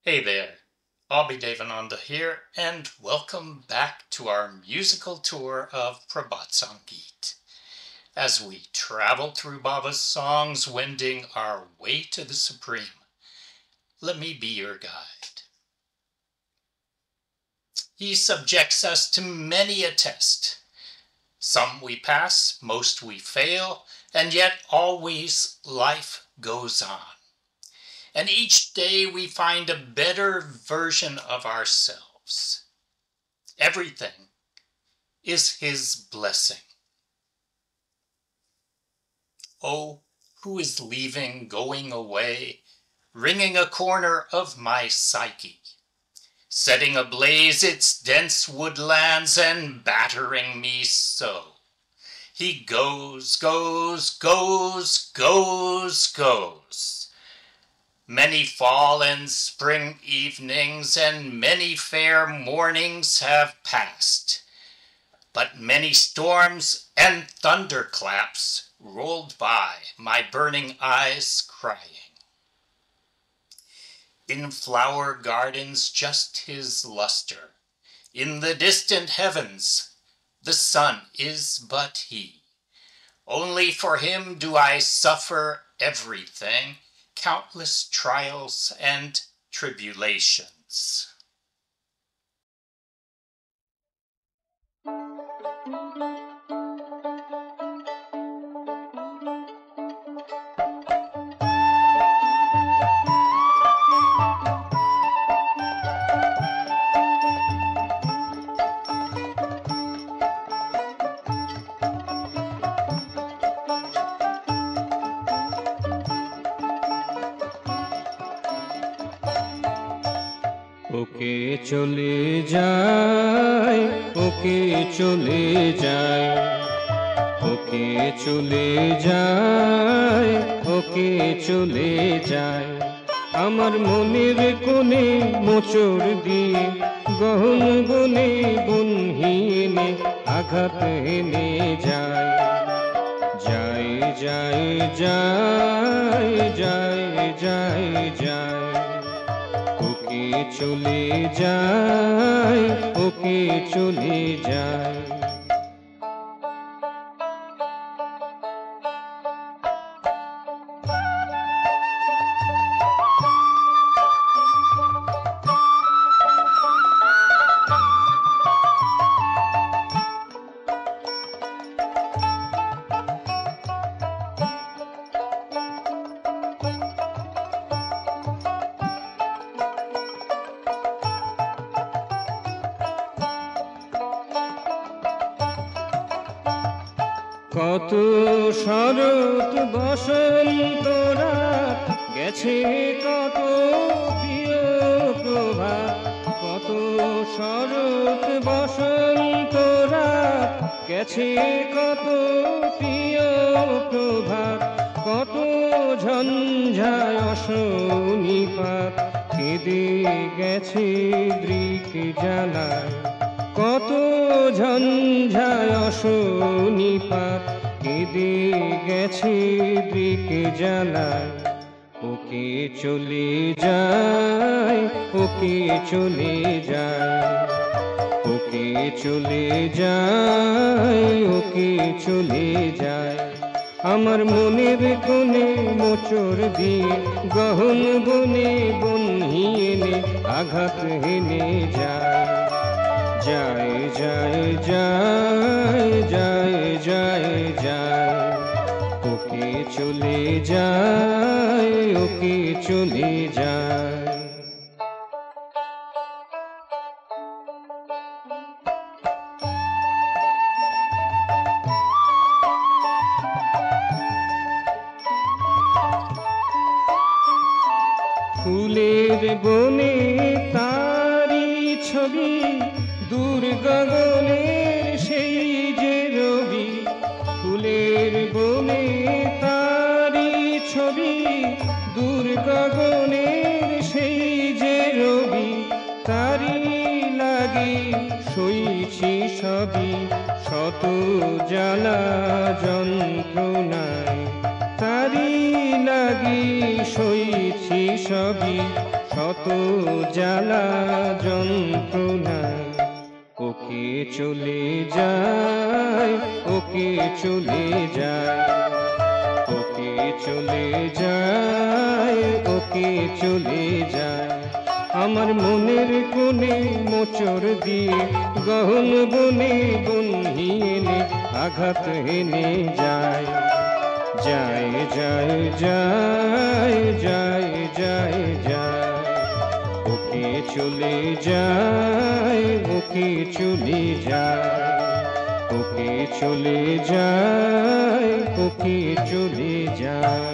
Hey there, Abhi Devananda here, and welcome back to our musical tour of Prabhat Sangeet. As we travel through Baba's songs, wending our way to the Supreme, let me be your guide. He subjects us to many a test. Some we pass, most we fail, and yet always life goes on. And each day we find a better version of ourselves. Everything is His blessing. Oh, who is leaving, going away, wringing a corner of my psyche, setting ablaze its dense woodlands and battering me so? He goes, goes, goes, goes, goes. Many fall and spring evenings and many fair mornings have passed, but many storms and thunderclaps rolled by, my burning eyes crying. In flower gardens just his luster, in the distant heavens the sun is but he. Only for him do I suffer everything, countless trials and tribulations. ওকে চলে যায়, ওকে চলে যায়, ওকে চলে যায়, ওকে চলে যায়। আমার মনের কোণে মোচড় দিয়ে গহন গুনে বনহীনে আঘাত হেনে যায়। যায় যায় যায় যায় যায় যায়, ওকে চলে যায়, ওকে চলে যায়। কত শরৎ বসন্ত রাত গেছে, কত প্রিয় প্রভাত, কত শরৎ বসন্ত রাত গেছে, কত প্রিয় প্রভাত, কত ঝঞ্ঝায় অশনিপাত কেঁদে গেছে দৃক জ্বালায়, কত ঝঞ্ঝায় অশনিপাত কেঁদে গেছে দৃক জ্বালায়। ওকে চলে যায়, ওকে চলে যায়, ওকে চলে যায়, ওকে চলে যায়। আমার মনের কোণে মোচড় দিয়ে গহন বনে বনহীনে আঘাত হেনে যায়। যায় যায় যায় যায় যায় যায়, ওকে চলে যায়, ওকে চলে যায়। ফুলের বনে তারি ছবি, দূর গগনের সেই যে রবি, ফুলের বনে তারি ছবি, দূর গগনের সেই যে রবি, তারি লাগি সইছি সবই শত জ্বালা যন্ত্রণায়, তারি লাগি সইছি সবই শত কত জ্বালা যন্ত্রণা, ওকে চলে যায়, ওকে চলে যায়, ওকে চলে যায়, ওকে চলে যায়। আমার মনের কোণে মোচড় দিয়ে গহন বনে বন্যি এনে আঘাত হেনে যায়, যায় যায় যায় যায় যায় যায়। ওকে চলে যায়, ওকে চলে যায়, ওকে চলে যায়, ওকে চলে যায়।